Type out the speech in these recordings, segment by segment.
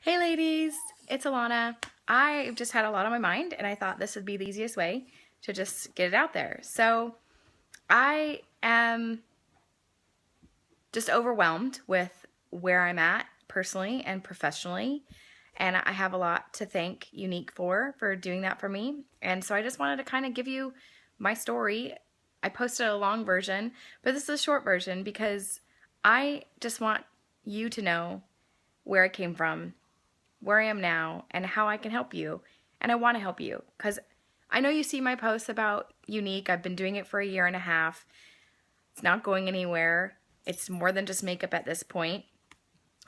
Hey ladies, it's Alana. I've just had a lot on my mind and I thought this would be the easiest way to just get it out there. So I am just overwhelmed with where I'm at personally and professionally. And I have a lot to thank Unique for doing that for me. And so I just wanted to kind of give you my story. I posted a long version, but this is a short version because I just want you to know where I came from, where I am now, and how I can help you. And I want to help you because I know you see my posts about Unique. I've been doing it for a year and a half. It's not going anywhere. It's more than just makeup at this point.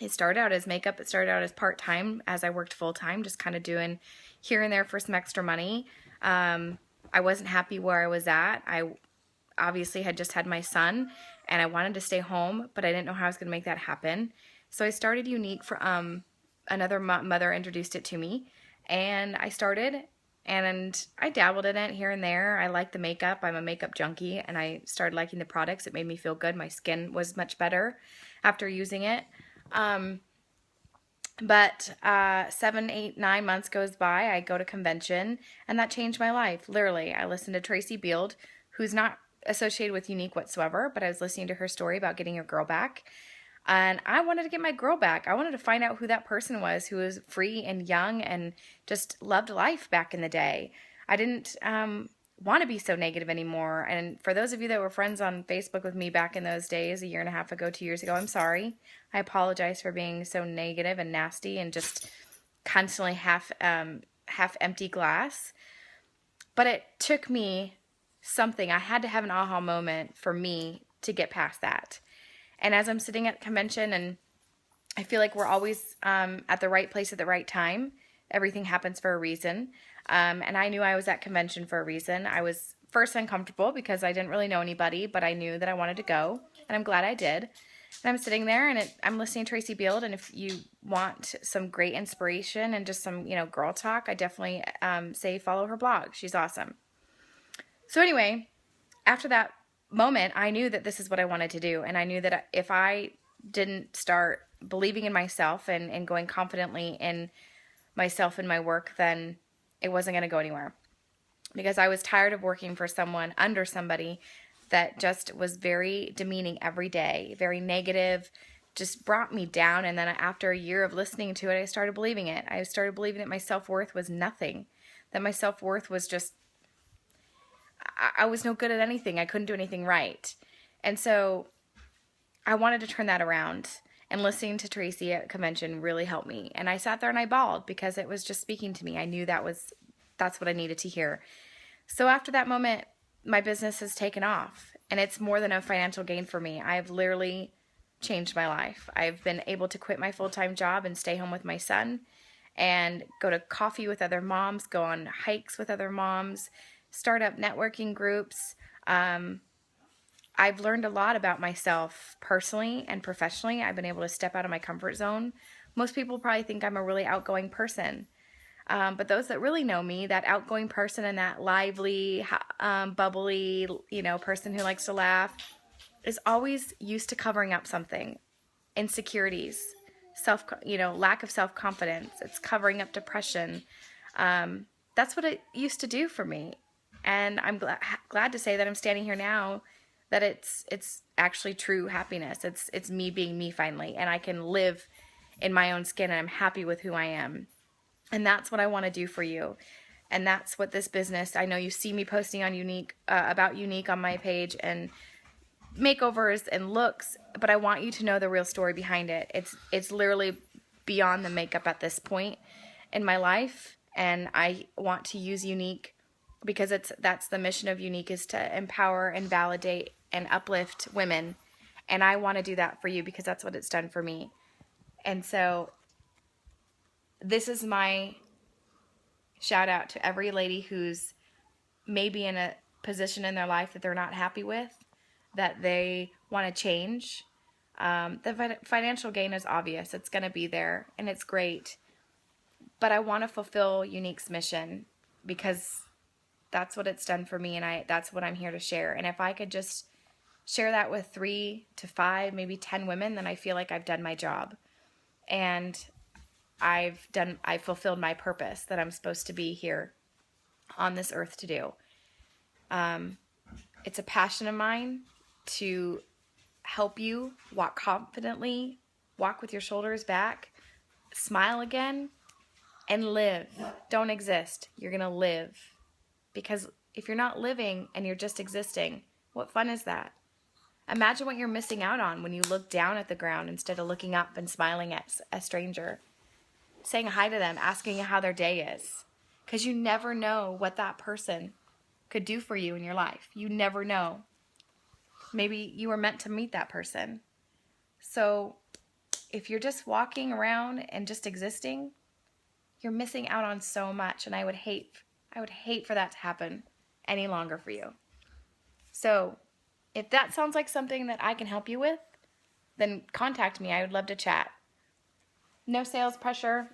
It started out as makeup. It started out as part-time as I worked full-time, just kind of doing here and there for some extra money. I wasn't happy where I was at. I obviously had just had my son and I wanted to stay home, but I didn't know how I was going to make that happen. So I started Unique for another mother introduced it to me, and I started, and I dabbled in it here and there. I like the makeup. I'm a makeup junkie, and I started liking the products. It made me feel good. My skin was much better after using it. But 7, 8, 9 months goes by. I go to convention, and that changed my life. Literally, I listened to Tracy Beard, who's not associated with Unique whatsoever, but I was listening to her story about getting your girl back. And I wanted to get my girl back. I wanted to find out who that person was who was free and young and just loved life back in the day. I didn't want to be so negative anymore. And for those of you that were friends on Facebook with me back in those days, a year and a half ago, 2 years ago, I'm sorry. I apologize for being so negative and nasty and just constantly half empty glass. But it took me something. I had to have an aha moment for me to get past that. And as I'm sitting at the convention, and I feel like we're always at the right place at the right time. Everything happens for a reason. And I knew I was at convention for a reason. I was first uncomfortable because I didn't really know anybody, but I knew that I wanted to go, and I'm glad I did. And I'm sitting there, and I'm listening to Tracy Beard, and if you want some great inspiration and just some, girl talk, I definitely say follow her blog. She's awesome. So anyway, after that moment, I knew that this is what I wanted to do. And I knew that if I didn't start believing in myself and going confidently in myself and my work, then it wasn't going to go anywhere. Because I was tired of working for someone, under somebody that just was very demeaning every day, very negative, just brought me down. And then after a year of listening to it, I started believing it. I started believing that my self-worth was nothing, that my self-worth was just, I was no good at anything. I couldn't do anything right. And so I wanted to turn that around. And listening to Tracy at convention really helped me. And I sat there and I bawled because it was just speaking to me. I knew that's what I needed to hear. So after that moment, my business has taken off. And it's more than a financial gain for me. I've literally changed my life. I've been able to quit my full-time job and stay home with my son and go to coffee with other moms, go on hikes with other moms, start up networking groups. I've learned a lot about myself personally and professionally. I've been able to step out of my comfort zone. Most people probably think I'm a really outgoing person. But those that really know me, that outgoing person and that lively, bubbly, person who likes to laugh is always used to covering up something. Insecurities, lack of self-confidence. It's covering up depression. That's what it used to do for me. And I'm glad to say that I'm standing here now, that it's actually true happiness. It's me being me finally, and I can live in my own skin, and I'm happy with who I am. And that's what I want to do for you. And that's what this business, I know you see me posting on Unique, about Unique on my page, and makeovers and looks, but I want you to know the real story behind it. It's literally beyond the makeup at this point in my life, and I want to use Unique because that's the mission of Unique, is to empower and validate and uplift women. And I want to do that for you because that's what it's done for me. And so this is my shout out to every lady who's maybe in a position in their life that they're not happy with, that they want to change. The financial gain is obvious. It's going to be there, and it's great. But I want to fulfill Unique's mission because that's what it's done for me, and that's what I'm here to share. And if I could just share that with 3 to 5, maybe 10 women, then I feel like I've done my job. And I fulfilled my purpose that I'm supposed to be here on this earth to do. It's a passion of mine to help you walk confidently, walk with your shoulders back, smile again, and live. Don't exist. You're going to live. Because if you're not living and you're just existing, what fun is that? Imagine what you're missing out on when you look down at the ground instead of looking up and smiling at a stranger, saying hi to them, asking how their day is. Because you never know what that person could do for you in your life. You never know. Maybe you were meant to meet that person. So if you're just walking around and just existing, you're missing out on so much. And I would hate for that to happen any longer for you. So if that sounds like something that I can help you with, then contact me. I would love to chat. No sales pressure.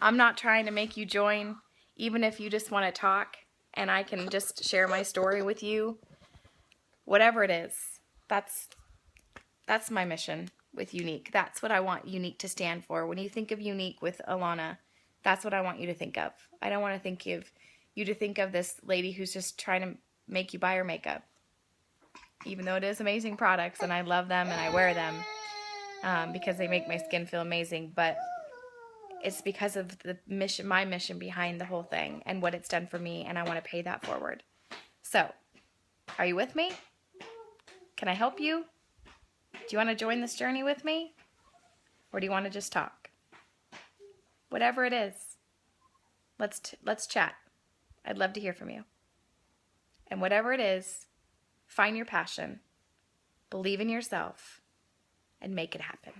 I'm not trying to make you join, even if you just want to talk and I can just share my story with you. Whatever it is, that's my mission with Unique. That's what I want Unique to stand for. When you think of Unique with Alana, that's what I want you to think of. I don't want to think of you to think of this lady who's just trying to make you buy her makeup. Even though it is amazing products and I love them and I wear them because they make my skin feel amazing, but it's because of the mission, my mission behind the whole thing and what it's done for me, and I want to pay that forward. So, are you with me? Can I help you? Do you want to join this journey with me? Or do you want to just talk? Whatever it is, let's chat. I'd love to hear from you. And whatever it is, find your passion, believe in yourself, and make it happen.